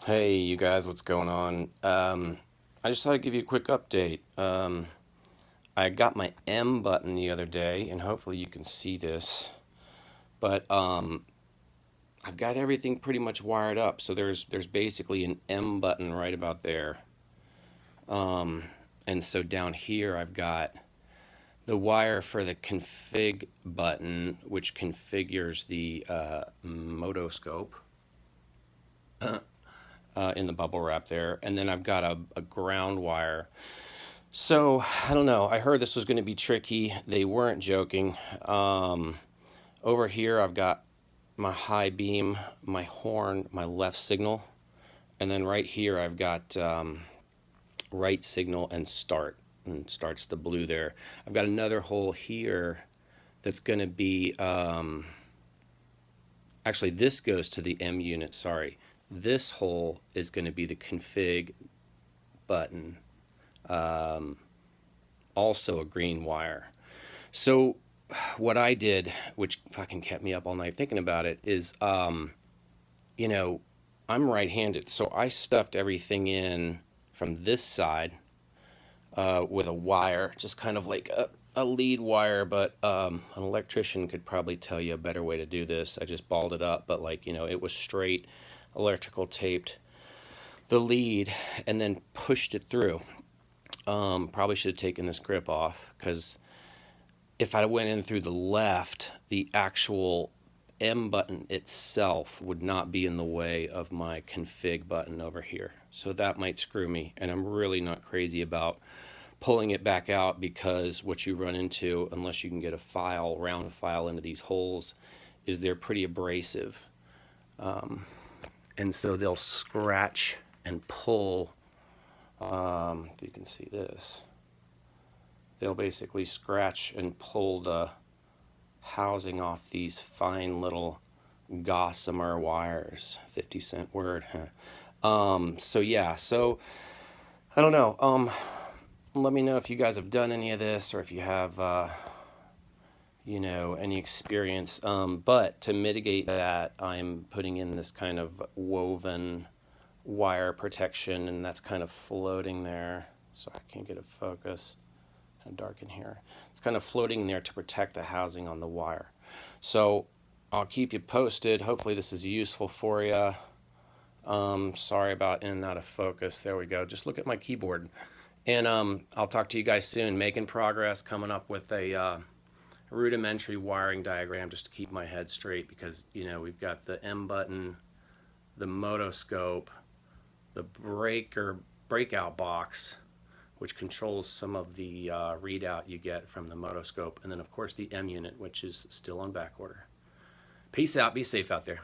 Hey, you guys, what's going on? I just thought I'd give you a quick update. I got my M button the other day, and hopefully you can see this. But I've got everything pretty much wired up. So there's basically an M button right about there. Um, and so down here I've got the wire for the config button, which configures the motoscope in the bubble wrap there. And then I've got a ground wire. So, I don't know. I heard this was going to be tricky. They weren't joking. Over here, I've got my high beam, my horn, my left signal. And then right here, I've got right signal and start. And starts the blue there. I've got another hole here that's going to be, actually, this goes to the M unit. Sorry. This hole is going to be the config button. Also a green wire. So what I did, which fucking kept me up all night thinking about it, is, you know, I'm right-handed, so I stuffed everything in from this side with a wire, just kind of like a lead wire, but an electrician could probably tell you a better way to do this. I just balled it up, but like, it was straight, electrical taped the lead, and then pushed it through. Probably should have taken this grip off, because if I went in through the left, the actual M button itself would not be in the way of my config button over here. So that might screw me, and I'm really not crazy about pulling it back out, because what you run into, unless you can get a file, round file into these holes, is they're pretty abrasive. And so they'll scratch and pull. If you can see this, they'll basically scratch and pull the housing off these fine little gossamer wires. 50-cent word, huh? So yeah, so I don't know. Let me know if you guys have done any of this, or if you have, any experience. But to mitigate that, I'm putting in this kind of woven wire protection, and that's kind of floating there. So I can't get a focus. Kind of dark in here. It's kind of floating there to protect the housing on the wire. So I'll keep you posted. Hopefully this is useful for you. Sorry about in and out of focus. There we go. Just look at my keyboard. And I'll talk to you guys soon. Making progress, coming up with a rudimentary wiring diagram just to keep my head straight, because, we've got the M button, the motoscope, the breakout box, which controls some of the readout you get from the motoscope, and then of course the M unit, which is still on back order. Peace out. Be safe out there.